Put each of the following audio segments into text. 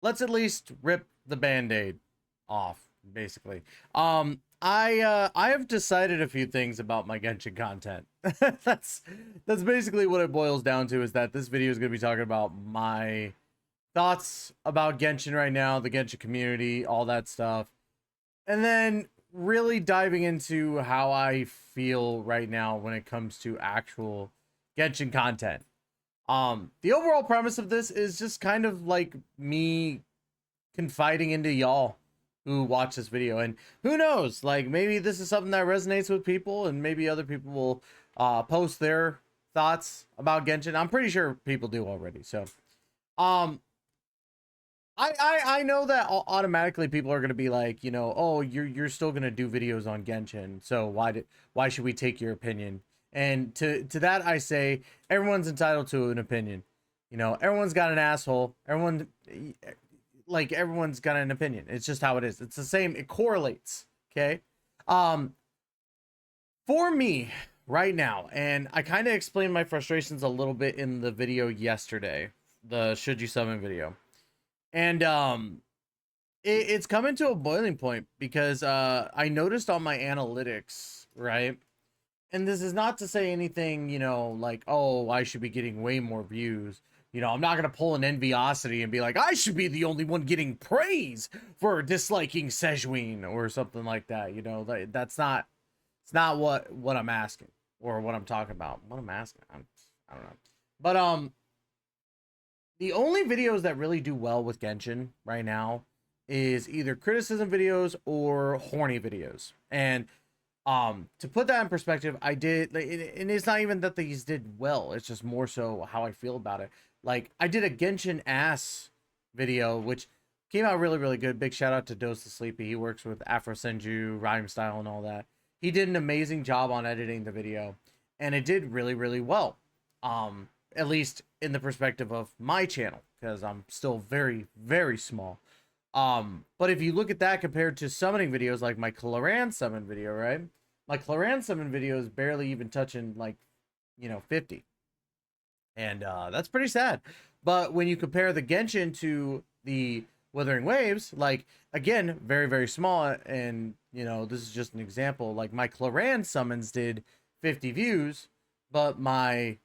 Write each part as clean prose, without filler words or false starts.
let's at least rip the band-aid off, basically. I have decided a few things about my Genshin content. That's basically what it boils down to, is that this video is going to be talking about my thoughts about Genshin right now, the Genshin community, all that stuff. And then really diving into how I feel right now when it comes to actual Genshin content. The overall premise of this is just kind of like me confiding into y'all who watch this video, and who knows, like maybe this is something that resonates with people, and maybe other people will post their thoughts about Genshin. I'm pretty sure people do already. So I know that automatically people are going to be like, you know, oh, you're still going to do videos on Genshin, so why should we take your opinion? And to that I say, everyone's entitled to an opinion. You know, everyone's got an asshole. Everyone's got an opinion. It's just how it is. It's the same. It correlates. Okay. For me right now, and I kind of explained my frustrations a little bit in the video yesterday, the Should You Summon video. And it's coming to a boiling point because I noticed on my analytics, right? And this is not to say anything, you know, like, oh, I should be getting way more views. You know, I'm not going to pull an enviosity and be like, I should be the only one getting praise for disliking Sejuin or something like that. You know, that's not, it's not what I'm asking or what I'm talking about. What I'm asking, I don't know. But, the only videos that really do well with Genshin right now is either criticism videos or horny videos. And to put that in perspective, I did, and it's not even that these did well, it's just more so how I feel about it. Like, I did a Genshin ass video, which came out really, really good. Big shout out to Dose the Sleepy. He works with Afro Senju, Rhyme Style, and all that. He did an amazing job on editing the video, and it did really, really well. At least in the perspective of my channel, because I'm still very, very small. But if you look at that compared to summoning videos like my Clorinde summon video, right? My Clorinde summon video is barely even touching, like, you know, 50. And that's pretty sad. But when you compare the Genshin to the Wuthering Waves, like, again, very, very small. And, you know, this is just an example. Like, my Clorinde summons did 50 views, but my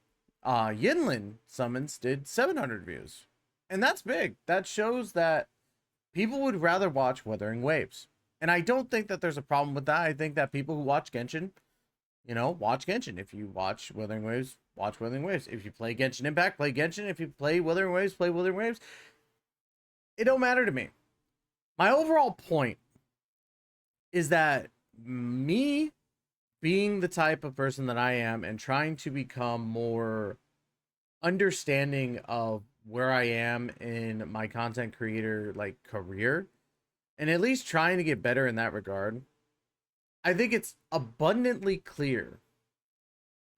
Yinlin summons did 700 views. And that's big. That shows that people would rather watch Wuthering Waves. And I don't think that there's a problem with that. I think that people who watch Genshin, you know, watch Genshin. If you watch Wuthering Waves, watch Wuthering Waves. If you play Genshin Impact, play Genshin. If you play Wuthering Waves, play Wuthering Waves. It don't matter to me. My overall point is that me being the type of person that I am and trying to become more understanding of where I am in my content creator like career, and at least trying to get better in that regard, I think it's abundantly clear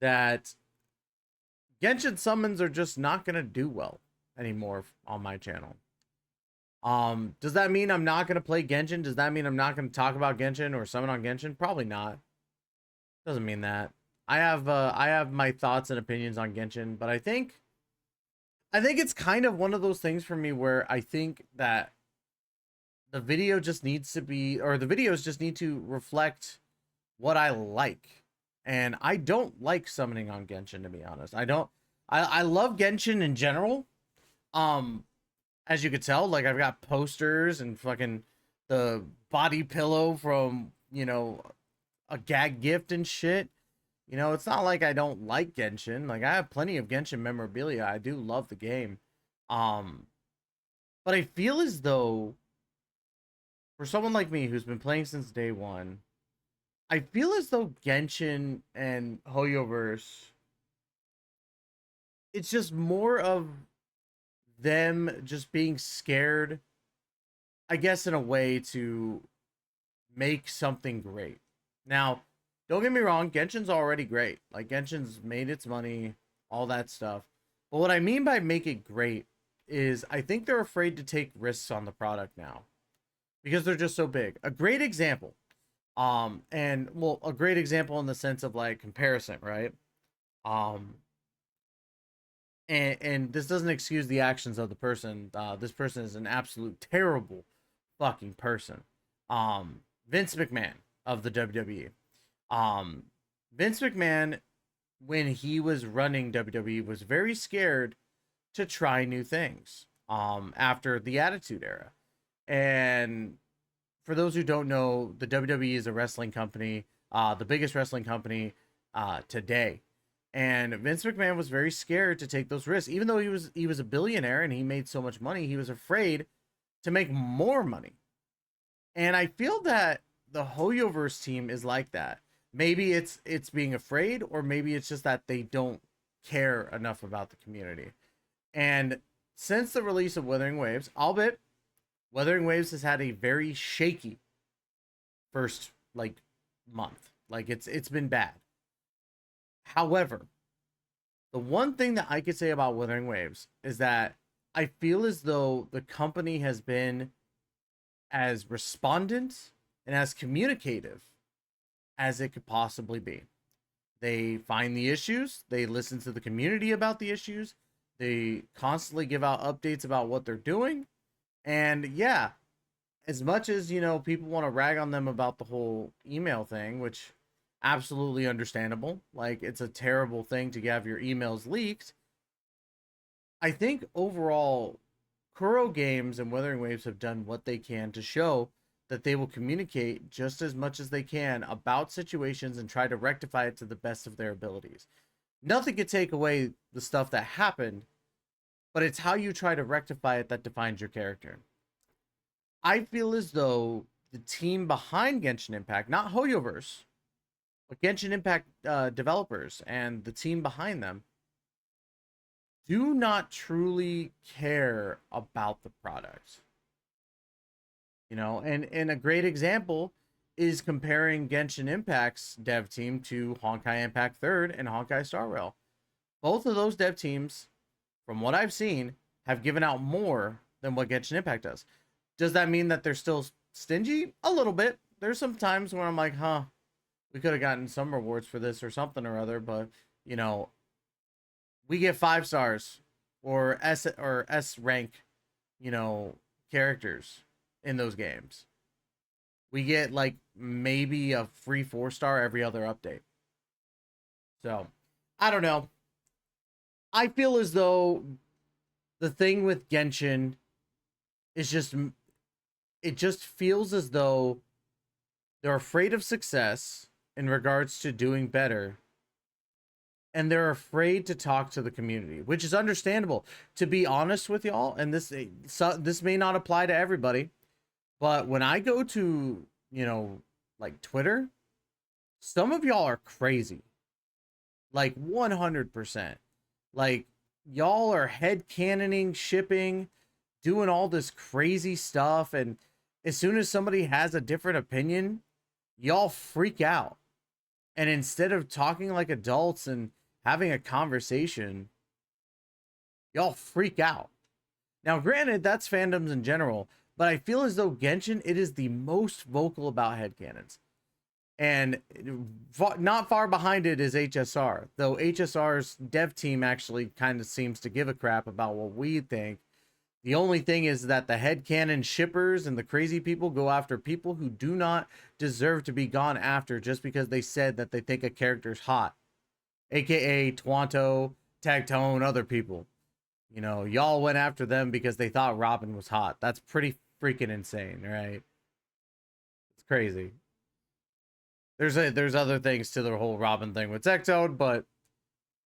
that Genshin summons are just not going to do well anymore on my channel. Does that mean I'm not going to play Genshin? Does that mean I'm not going to talk about Genshin or summon on Genshin? Probably not. Doesn't mean that. I have my thoughts and opinions on Genshin, but I think it's kind of one of those things for me where I think that the video just needs to be, or the videos just need to reflect what I like. And I don't like summoning on Genshin, to be honest. I love Genshin in general. As you could tell, like, I've got posters and fucking the body pillow from, you know, a gag gift and shit. You know, it's not like I don't like Genshin. Like, I have plenty of Genshin memorabilia. I do love the game. But I feel as though for someone like me who's been playing since day one, I feel as though Genshin and Hoyoverse, it's just more of them just being scared, I guess, in a way, to make something great. Now, don't get me wrong, Genshin's already great. Like, Genshin's made its money, all that stuff. But what I mean by make it great is I think they're afraid to take risks on the product now, because they're just so big. A great example, and well, a great example in the sense of like comparison, right? And this doesn't excuse the actions of the person. This person is an absolute terrible fucking person. Vince McMahon of the WWE. Um, Vince McMahon, when he was running WWE, was very scared to try new things. After the Attitude Era, and for those who don't know, the WWE is a wrestling company, the biggest wrestling company today. And Vince McMahon was very scared to take those risks, even though he was a billionaire and he made so much money. He was afraid to make more money. And I feel that the Hoyoverse team is like that. Maybe it's being afraid, or maybe it's just that they don't care enough about the community. And since the release of Wuthering Waves, albeit Wuthering Waves has had a very shaky first like month. Like it's been bad. However, the one thing that I could say about Wuthering Waves is that I feel as though the company has been as respondent and as communicative as it could possibly be. They find the issues, they listen to the community about the issues, they constantly give out updates about what they're doing. And yeah, as much as, people want to rag on them about the whole email thing, which absolutely understandable. Like, it's a terrible thing to have your emails leaked. I think overall, Kuro Games and Wuthering Waves have done what they can to show that they will communicate just as much as they can about situations and try to rectify it to the best of their abilities. Nothing could take away the stuff that happened, but it's how you try to rectify it that defines your character. I feel as though the team behind Genshin Impact, not Hoyoverse, but Genshin Impact developers and the team behind them, do not truly care about the product. And a great example is comparing Genshin Impact's dev team to Honkai Impact Third and Honkai Star Rail. Both of those dev teams, from what I've seen, have given out more than what Genshin Impact does. Does that mean that they're still stingy? A little bit. There's some times where I'm like, we could have gotten some rewards for this or something or other, but we get 5 stars or S rank, characters in those games. We get like maybe a free 4-star every other update. So, I don't know. I feel as though the thing with Genshin is it just feels as though they're afraid of success in regards to doing better, and they're afraid to talk to the community, which is understandable. To be honest with y'all, and this may not apply to everybody, but when I go to, like Twitter, some of y'all are crazy. Like 100%. Like, y'all are headcanoning, shipping, doing all this crazy stuff, and as soon as somebody has a different opinion, y'all freak out. And instead of talking like adults and having a conversation, y'all freak out. Now, granted, that's fandoms in general, but I feel as though Genshin, it is the most vocal about headcanons. And not far behind it is HSR, though HSR's dev team actually kind of seems to give a crap about what we think. The only thing is that the headcanon shippers and the crazy people go after people who do not deserve to be gone after just because they said that they think a character's hot. AKA Tuonto, Tagtone, other people. Y'all went after them because they thought Robin was hot. That's pretty freaking insane, right? It's crazy. There's other things to the whole Robin thing with Tectone, but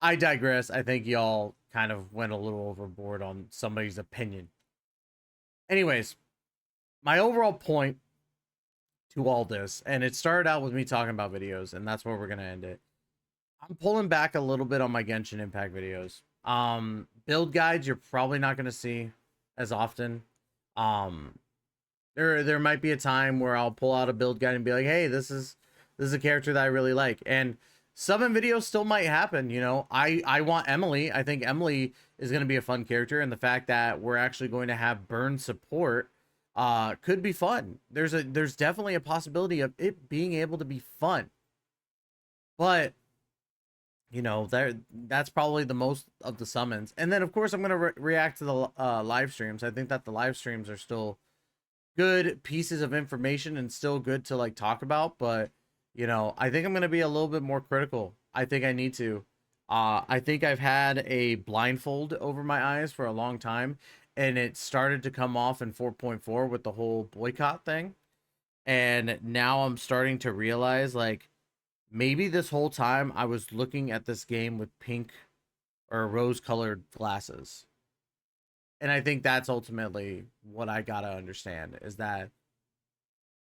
I digress. I think y'all kind of went a little overboard on somebody's opinion. Anyways, my overall point to all this, and it started out with me talking about videos, and that's where we're gonna end it. I'm pulling back a little bit on my Genshin Impact videos. Build guides you're probably not gonna see as often. There might be a time where I'll pull out a build guide and be like, hey, this is a character that I really like. And summon videos still might happen. I want Emily. I think Emily is going to be a fun character, and the fact that we're actually going to have burn support could be fun. There's definitely a possibility of it being able to be fun. But You know, that's probably the most of the summons. And then of course I'm going to react to the live streams. I think that the live streams are still good pieces of information and still good to like talk about, but you know, I think I'm going to be a little bit more critical. I think I need to. I think I've had a blindfold over my eyes for a long time, and it started to come off in 4.4 with the whole boycott thing. And now I'm starting to realize like maybe this whole time I was looking at this game with pink or rose colored glasses. And I think that's ultimately what I got to understand is that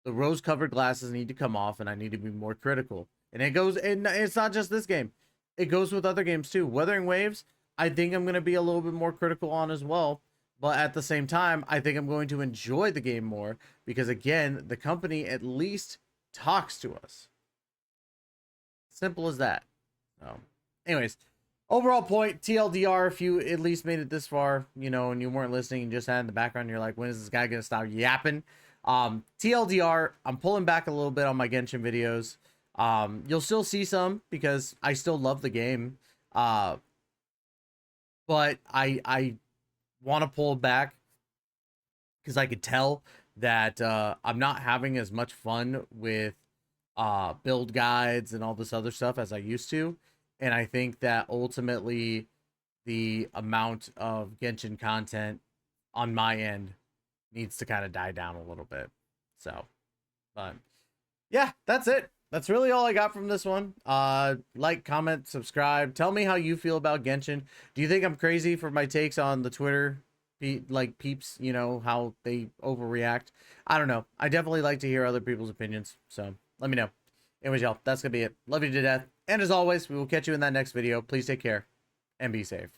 the rose covered glasses need to come off and I need to be more critical. And it goes, and it's not just this game, it goes with other games too. Wuthering Waves, I think I'm going to be a little bit more critical on as well. But at the same time, I think I'm going to enjoy the game more because, again, the company at least talks to us. Simple as that. So, anyways, overall point, TLDR, if you at least made it this far, you know, and you weren't listening and just had in the background, you're like, when is this guy going to stop yapping? TLDR, I'm pulling back a little bit on my Genshin videos. You'll still see some because I still love the game. But I want to pull back because I could tell that I'm not having as much fun with build guides and all this other stuff as I used to. And I think that ultimately the amount of Genshin content on my end needs to kind of die down a little bit. So, but yeah, that's it. That's really all I got from this one. Like, comment, subscribe. Tell me how you feel about Genshin. Do you think I'm crazy for my takes on the Twitter, like peeps, you know, how they overreact? I don't know. I definitely like to hear other people's opinions. So let me know. Anyways, y'all, that's going to be it. Love you to death. And as always, we will catch you in that next video. Please take care and be safe.